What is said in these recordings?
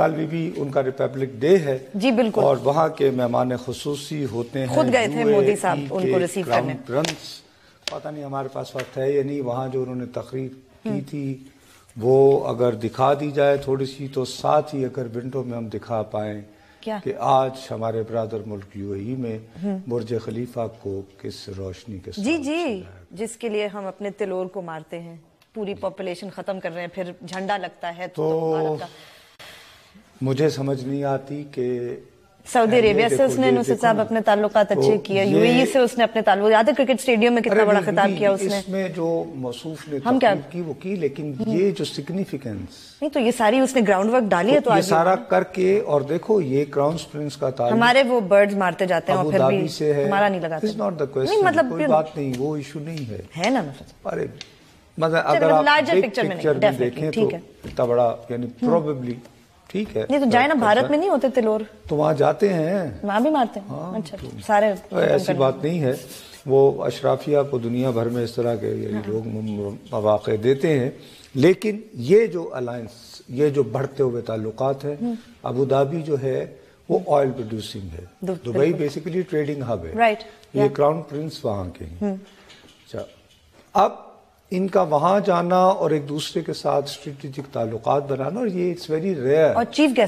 کل بھی ان کا ریپبلک ڈے ہے جی بالکل، اور وہاں کے مہمان خصوصی ہوتے ہیں. خود گئے تھے مودی صاحب ان کو ریسیو کرنے. پرنس پتہ نہیں ہمارے پاس وقت ہے یا نہیں، وہاں جو انہوں نے تقریر کی تھی وہ اگر دکھا دی جائے تھوڑی سی، تو ساتھ ہی اگر ونڈو میں ہم دکھا پائیں کہ آج ہمارے برادر ملک یو اے ای میں برج خلیفہ کو کس روشنی کے ساتھ. جی جس کے لیے ہم اپنے تلور کو مارتے ہیں، پوری پاپولیشن ختم کر رہے ہیں، پھر جھنڈا لگتا ہے تو مجھے سمجھ نہیں آتی کہ سعودی عربیہ سے اس نے نصرت صاحب اپنے تعلقات اچھے کیے، یو اے ای سے اس نے اپنے تعلق، یاد ہے کرکٹ اسٹیڈیم میں کتنا بڑا خطاب کیا اس نے. اس میں جو موصوف نے تقریر کی وہ کی، لیکن یہ جو سگنیفیکنس نہیں تو یہ ساری اس نے گراؤنڈ ورک ڈالی ہے. تو یہ سارا کر کے، اور دیکھو یہ کراؤن پرنس کا تعلق ہمارے وہ برڈز مارتے جاتے ہیں اور پھر بھی سے ہے، ہمارا نہیں لگاتے. نہیں مطلب کوئی بات نہیں، وہ ایشو نہیں ہے نا. ارے مطلب اگر آپ پکچر میں دیکھیں تو اتنا بڑا یعنی پروبیبلی ٹھیک ہے. نہیں تو جائے نا، بھارت میں نہیں ہوتے تلور، تو وہاں جاتے ہیں، وہاں بھی مارتے ہیں. اچھا سارے ایسی بات نہیں ہے. وہ اشرافیہ کو دنیا بھر میں اس طرح کے لوگ مواقع دیتے ہیں. لیکن یہ جو الائنس، یہ جو بڑھتے ہوئے تعلقات ہیں، ابو دھابی جو ہے وہ آئل پروڈیوسنگ ہے، دبئی بیسیکلی ٹریڈنگ ہب ہے، یہ کراؤن پرنس وہاں کے ہیں. اچھا اب ان کا وہاں جانا اور ایک دوسرے کے ساتھ اسٹریٹجک تعلقات بنانا، اور یہ اٹس ویری ریئر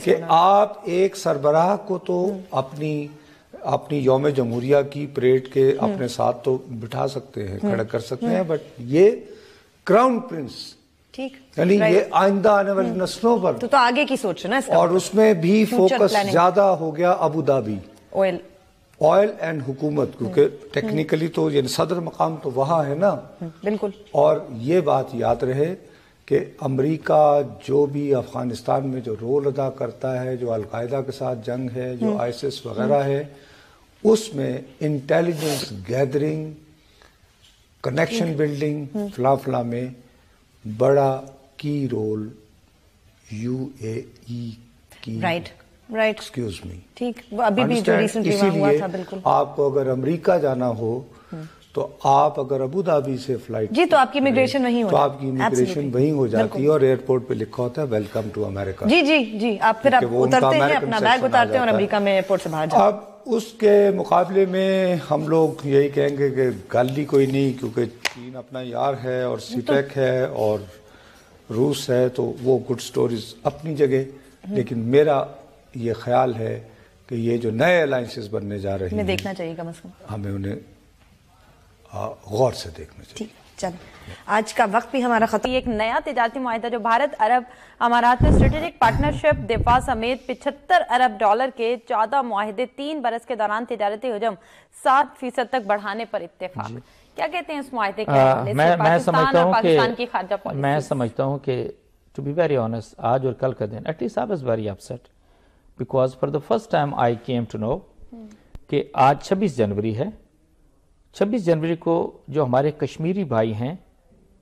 کہ آپ ایک سربراہ کو تو اپنی یوم جمہوریہ کی پریڈ کے اپنے ساتھ تو بٹھا سکتے ہیں، کھڑا کر سکتے ہیں، بٹ یہ کراؤن پرنس یعنی یہ آئندہ آنے والی نسلوں پر تو آگے کی سوچ نا. اور اس میں بھی فوکس زیادہ ہو گیا ابو دھابی، آئل اینڈ حکومت، کیونکہ ٹیکنیکلی تو یہ صدر مقام تو وہاں ہے نا. بالکل. اور یہ بات یاد رہے کہ امریکہ جو بھی افغانستان میں جو رول ادا کرتا ہے، جو القاعدہ کے ساتھ جنگ ہے، جو آئیسس وغیرہ ہے، اس میں انٹیلیجنس گیدرنگ، کنیکشن بلڈنگ، فلاں میں بڑا کی رول یو اے ای کی. Right excuse me. ٹھیک. ابھی بھی جو ریسنٹلی ہوا تھا. بالکل. آپ کو اگر امریکہ جانا ہو تو آپ اگر ابو دھابی سے فلائٹ جی تو آپ کی امیگریشن وہیں تو آپ کی امیگریشن وہیں ہو جاتی ہے، اور ایئرپورٹ پہ لکھا ہوتا ہے ویلکم ٹو امریکہ. جی آپ پھر آپ اترتے ہیں، اپنا بیگ اتارتے ہیں اور امریکہ میں ایئرپورٹ سے باہر جاتے ہیں. اب اس کے مقابلے میں ہم لوگ یہی کہیں گے کہ گل ہی کوئی نہیں، کیونکہ چین اپنا یار ہے اور سیپیک ہے اور روس ہے، تو وہ گڈ سٹوریز اپنی جگہ. لیکن میرا یہ خیال ہے کہ یہ جو نئے الائنسز بننے جا رہے ہیں، دیکھنا چاہیے کم از کم، ہمیں انہیں غور سے دیکھنا چاہیے. چلیں آج کا وقت بھی ہمارا ختم. ایک نیا تجارتی معاہدہ جو بھارت عرب امارات میں اسٹریٹجک پارٹنرشپ، دفاع سمیت $75 ارب کے 14 معاہدے 3 برس کے دوران تجارتی حجم 7% تک بڑھانے پر اتفاق. کیا کہتے ہیں اس معاہدے کے حوالے سے پاکستان اور پاکستان کی خارجہ پالیسی؟ میں سمجھتا ہوں کہ ٹو بی ویری آنیسٹ، آج اور کل کا دن at least I was very upset because for the first time I came to know کہ آج 26 جنوری ہے. 26 جنوری کو جو ہمارے کشمیری بھائی ہیں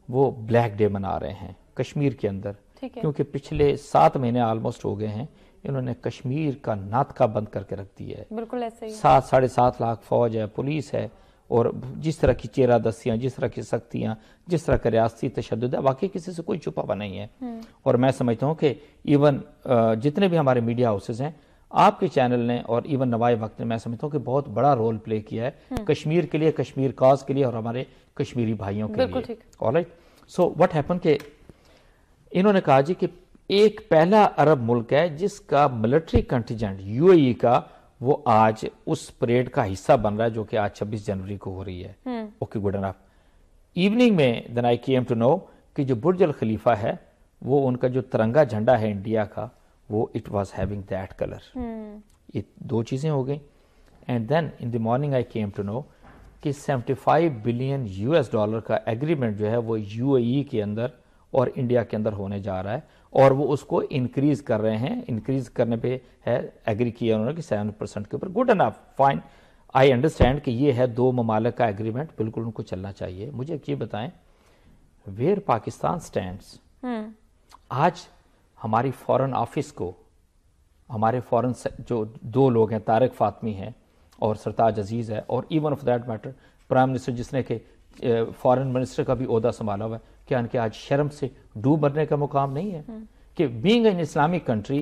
وہ بلیک ڈے منا رہے ہیں کشمیر کے اندر، کیونکہ پچھلے 7 مہینے آلموسٹ ہو گئے ہیں انہوں نے کشمیر کا ناطقہ بند کر کے رکھ دیا ہے. بالکل ایسے ہی. 7-7.5 لاکھ فوج ہے، پولیس ہے، اور جس طرح کی چیرہ دستیاں، جس طرح کی سختیاں، جس طرح کا ریاستی تشدد ہے، واقعی کسی سے کوئی چھپا ہوا نہیں ہے. اور میں سمجھتا ہوں کہ ایون جتنے بھی ہمارے میڈیا ہاؤسز ہیں، آپ کے چینل نے اور ایون نوائے وقت نے، میں سمجھتا ہوں کہ بہت بڑا رول پلے کیا ہے کشمیر کے لیے، کشمیر کاز کے لیے اور ہمارے کشمیری بھائیوں کے لیے. آلرائٹ. سو واٹ ہیپن کہ انہوں نے کہا جی کہ ایک پہلا عرب ملک ہے جس کا ملٹری کنٹیجنٹ یو اے ای کا وہ آج اس پریڈ کا حصہ بن رہا ہے جو کہ آج 26 جنوری کو ہو رہی ہے. Okay good enough. ایوننگ میں دین آئی کیم ٹو نو کہ جو برج الخلیفہ ہے وہ ان کا جو ترنگا جھنڈا ہے انڈیا کا، وہ it was having that colour. یہ 2 چیزیں ہو گئیں. And then in the morning I came to know کہ $75 بلین کا ایگریمنٹ جو ہے وہ یو اے ای کے اندر اور انڈیا کے اندر ہونے جا رہا ہے، اور وہ اس کو انکریز کر رہے ہیں. انکریز کرنے پہ ہے ایگری کیا انہوں نے کہ 7% کے اوپر. Good enough, fine. I understand کہ یہ ہے 2 ممالک کا ایگریمنٹ، بالکل ان کو چلنا چاہیے. مجھے یہ بتائیں ویئر پاکستان سٹینڈز. آج ہماری فورن آفس کو ہمارے فورن جو 2 لوگ ہیں، طارق فاطمی ہیں اور سرتاج عزیز ہے، اور even of that matter prime minister جس نے کہ فارن منسٹر کا بھی عہدہ سنبھالا ہوا ہے، کیا ان کے آج شرم سے ڈوب مرنے کا مقام نہیں ہے کہ being an Islamic country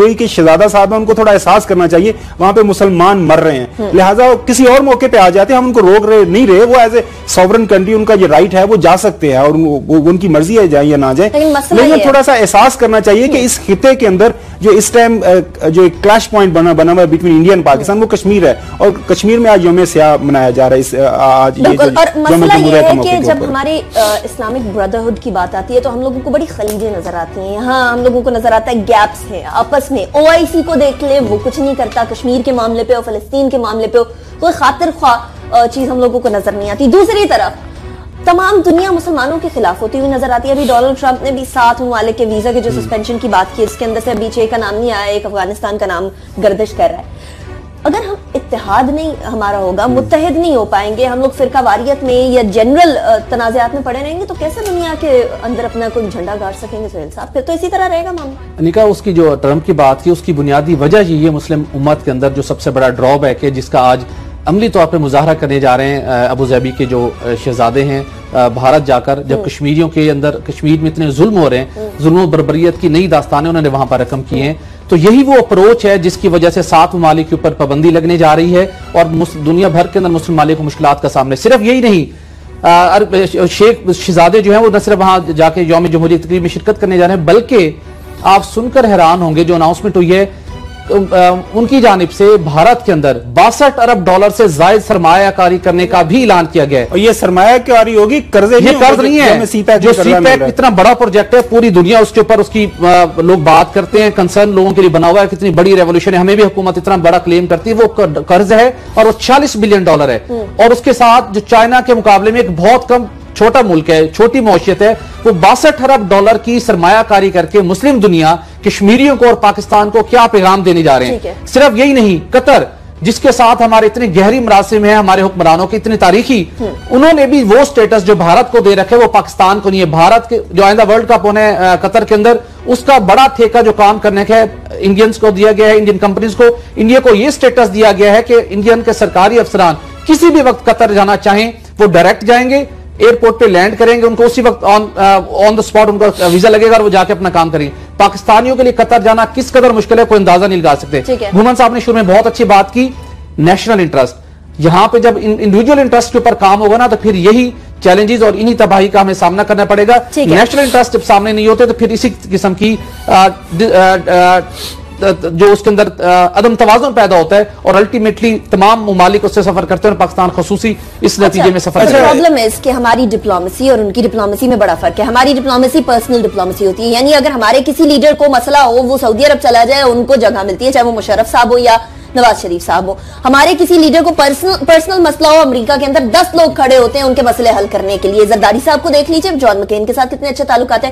UAE کے شہزادہ صاحب ہیں ان کو تھوڑا احساس کرنا چاہیے وہاں پہ مسلمان مر رہے ہیں, لہٰذا کسی اور موقع پہ آ جاتے ہیں, ہم ان کو روک رہے نہیں رہے, وہ as a sovereign country in کا یہ رائٹ ہے وہ جا سکتے ہیں اور ان کی مرضی ہے جائیں یا نہ جائیں, لیکن تھوڑا سا احساس کرنا چاہیے کہ اس خطے کے اندر جو اس ٹائم جو ایک کلیش پوائنٹ بنا ہوا ہے بٹوین انڈیا اینڈ پاکستان وہ کشمیر ہے, اور کشمیر میں آج یوم سیاہ منایا جا رہا ہے. اور مسئلہ یہ ہے کہ جب ہماری اسلامک بردرہڈ کی بات آتی ہے تو ہم لوگوں کو بڑی خلیجیں نظر آتی ہیں, یہاں ہم لوگوں کو نظر آتا ہے گیپس ہیں آپس میں. OIC کو دیکھ لیں, وہ کچھ نہیں کرتا, کشمیر کے معاملے پہ اور فلسطین کے معاملے پہ کوئی خاطر خواہ چیز ہم لوگوں کو نظر نہیں آتی. دوسری طرف تمام دنیا مسلمانوں کے خلاف ہوتی ہوئی نظر آتی ہے. ابھی ڈونلڈ ٹرمپ نے بھی 7 ممالک کے ویزا کے جو سسپینشن کی بات کی, اس کے اندر سے ابھی 6 کا نام نہیں آیا, ایک افغانستان کا نام گردش کر رہا ہے. اگر ہم اتحاد نہیں ہمارا ہوگا, متحد نہیں ہو پائیں گے, ہم لوگ فرقہ واریت میں یا جنرل تنازعات میں پڑے رہیں گے, تو کیسے دنیا کے اندر اپنا کوئی جھنڈا گاڑ سکیں گے سہیل صاحب؟ پھر تو اسی طرح رہے گا معاملہ. نکاح اس کی جو ٹرمپ کی بات کی اس کی بنیادی وجہ یہ ہے مسلم امت کے اندر جو سب سے بڑا ڈرا بیک ہے, جس کا آج عملی طور پہ مظاہرہ کرنے جا رہے ہیں ابو ظبی کے جو شہزادے ہیں بھارت جا کر, جب کشمیریوں کے اندر کشمیر میں اتنے ظلم ہو رہے ہیں, ظلم و بربریت کی نئی داستانیں انہوں نے وہاں پر رقم کی ہیں, تو یہی وہ اپروچ ہے جس کی وجہ سے 7 ممالک کے اوپر پابندی لگنے جا رہی ہے اور دنیا بھر کے اندر مسلم ممالک کو مشکلات کا سامنے. صرف یہی نہیں, شیخ شہزادے جو ہیں وہ نہ صرف وہاں جا کے یوم جمہوریہ تقریب میں شرکت کرنے جا رہے ہیں, بلکہ آپ سن کر حیران ہوں گے جو اناؤنسمنٹ ہوئی ہے ان کی جانب سے بھارت کے اندر $62 ارب سے زائد سرمایہ کاری کرنے کا بھی اعلان کیا گیا ہے. اور یہ سرمایہ کاری ہوگی, قرض نہیں ہے, جو سی پیک اتنا بڑا پروجیکٹ ہے, پوری دنیا اس کے اوپر اس کی لوگ بات کرتے ہیں, کنسرن لوگوں کے لیے بنا ہوا ہے, کتنی بڑی ریولوشن ہے, ہمیں بھی حکومت اتنا بڑا کلیم کرتی ہے, وہ قرض ہے اور وہ $40 بلین ہے, اور اس کے ساتھ جو چائنا کے مقابلے میں ایک بہت کم چھوٹا ملک ہے, چھوٹی معیشت ہے, وہ $62 ارب کی سرمایہ کاری کر کے مسلم دنیا کشمیریوں کو اور پاکستان کو کیا پیغام دینے جا رہے ہیں. صرف یہی نہیں, قطر جس کے ساتھ ہمارے اتنے گہری مراسم ہیں, ہمارے حکمرانوں کے اتنے تاریخی, انہوں نے بھی وہ سٹیٹس جو بھارت کو دے رکھے وہ پاکستان کو نہیں ہے. بھارت کے جو آئندہ ورلڈ کپ ہونے قطر کے اندر, اس کا بڑا ٹھیکہ جو کام کرنے کا ہے انڈینز کو دیا گیا ہے, انڈین کمپنیز کو. انڈیا کو یہ سٹیٹس دیا گیا ہے کہ انڈین کے سرکاری افسران کسی بھی وقت قطر جانا چاہیں وہ ڈائریکٹ جائیں گے, ایئرپورٹ پہ لینڈ کریں گے, ان کو اسی وقت آن دا سپاٹ ان کا ویزا لگے گا اور وہ جا کے اپنا کام کریں گے. پاکستانیوں کے لیے قطر جانا کس قدر مشکل ہے کوئی اندازہ نہیں لگا سکتے. گھومن صاحب نے شروع میں بہت اچھی بات کی, نیشنل انٹرسٹ, یہاں پہ جب انڈیویجول انٹرسٹ کے اوپر کام ہوگا نا تو پھر یہی چیلنجز اور انہی تباہی کا ہمیں سامنا کرنا پڑے گا. نیشنل انٹرسٹ جب سامنے نہیں ہوتے تو پھر اسی قسم کی جو اس کے اندر عدم توازن پیدا ہوتا ہے اور الٹیمیٹلی تمام ممالک اس سے سفر کرتے ہیں اور پاکستان خصوصی اس نتیجے میں سفر کرتے ہیں. پرابلم ہے اس کہ ہماری ڈپلومیسی اور ان کی ڈپلومیسی میں بڑا فرق ہے. ہماری ڈپلومیسی پرسنل ڈپلومیسی ہوتی ہے, یعنی اگر ہمارے کسی لیڈر کو مسئلہ ہو وہ سعودی عرب چلا جائے ان کو جگہ ملتی ہے, چاہے وہ مشرف صاحب ہو یا نواز شریف صاحب ہو. ہمارے کسی لیڈر کو پرسنل مسئلہ ہو, امریکہ کے اندر 10 لوگ کھڑے ہوتے ہیں ان کے مسئلے حل کرنے کے لیے. زرداری صاحب کو دیکھ لیجئے, جان مکین کے ساتھ کتنے اچھے تعلقات ہیں.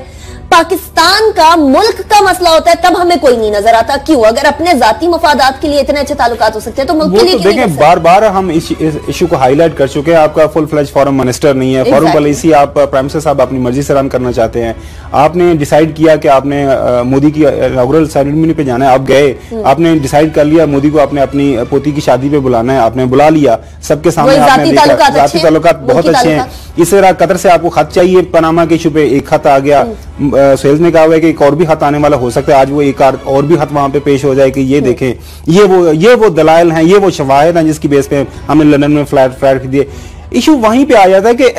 پاکستان کا ملک کا مسئلہ ہوتا ہے تب ہمیں کوئی نہیں نظر آتا. کیوں؟ اگر اپنے ذاتی مفادات کے لیے اتنے اچھے تعلقات ہو سکتے ہیں تو ملک کے لیے دیکھیں بار بار ہم اس ایشو کو ہائی لائٹ کر چکے ہیں. آپ کا فل فلیج فارم منسٹر نہیں ہے, فاروق علیسی آپ پرائم منسٹر صاحب اپنی مرضی سے رن کرنا چاہتے ہیں. آپ نے ڈیسائیڈ کیا کہ آپ نے مودی کی اناگورل سیریمنی پہ جانا ہے, آپ گئے, آپ نے ڈیسائیڈ کر لیا مودی کو آپ نے اپنی پوتی کی شادی پہ بلانا ہے, آپ نے بلا لیا, سب کے سامنے آپ نے دیکھا ذاتی تعلقات بہت اچھے ہیں. اس طرح قطر سے آپ کو خط چاہیے, پاناما کے ایشو پہ ایک خط آ گیا, سہیل نے کہا ہوا ہے کہ ایک اور بھی خط آنے والا ہو سکتا ہے, آج وہ ایک اور بھی خط وہاں پہ پیش ہو جائے کہ یہ دیکھیں یہ وہ دلائل ہیں, یہ وہ شواہد ہیں جس کی بیس پہ ہم نے لندن میں فلائٹ دیے. ایشو وہیں پہ آ جاتا ہے کہ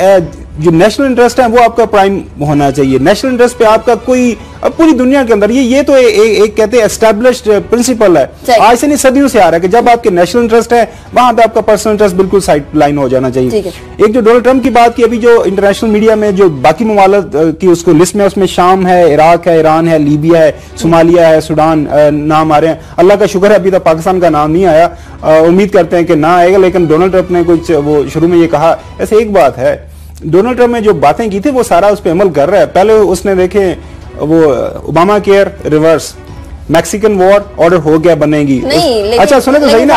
جو نیشنل انٹرسٹ ہے وہ آپ کا پرائم ہونا چاہیے. نیشنل انٹرسٹ پہ آپ کا کوئی پوری دنیا کے اندر یہ تو ایک کہتے ہیں اسٹیبلشڈ پرنسپل ہے, آج سے نہیں صدیوں سے آ رہا ہے کہ جب آپ کے نیشنل انٹرسٹ ہے وہاں پہ آپ کا پرسنل انٹرسٹ بالکل سائڈ لائن ہو جانا چاہیے. ایک جو ڈونلڈ ٹرمپ کی بات کی, ابھی جو انٹرنیشنل میڈیا میں جو باقی ممالک کی اس کو لسٹ میں, اس میں شام ہے, عراق ہے, ایران ہے, لیبیا ہے, صومالیہ ہے, سوڈان نام آ رہے ہیں. اللہ کا شکر ہے ابھی تک پاکستان کا نام نہیں آیا, امید کرتے ہیں کہ نہ آئے گا. لیکن ڈونلڈ ٹرمپ نے کچھ وہ شروع میں یہ کہا, ایسے ایک بات ہے, ڈونلڈ ٹرمپ نے جو باتیں کی تھی وہ سارا اس پہ عمل کر رہا ہے. پہلے اس نے دیکھیں وہ اوباما کیئر ریورس, میکسیکن وار آرڈر ہو گیا بنے گی. اچھا سنیں تو صحیح نا,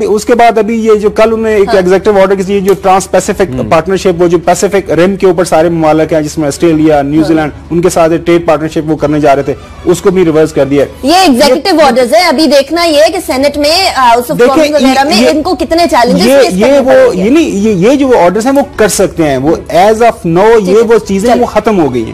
اس کے بعد ابھی یہ جو کل انہوں نے ایک ایگزیکٹو آرڈر کی, جو ٹرانس پیسیفک پارٹنرشپ, وہ جو پیسیفک ریم کے اوپر سارے ممالک ہیں جس میں آسٹریلیا, نیوزی لینڈ, ان کے ساتھ ٹریڈ پارٹنرشپ وہ کرنے جا رہے تھے, اس کو بھی ریورس کر دیا. یہ ایگزیکٹو آرڈرز ہیں, ابھی دیکھنا یہ ہے کہ سینٹ میں ہاؤس آف کامنز وغیرہ میں ان کو کتنے چیلنجز یہ جو آرڈرز ہیں وہ کر سکتے ہیں, وہ ایز آف نو یہ وہ چیزیں وہ ختم ہو گئی ہیں.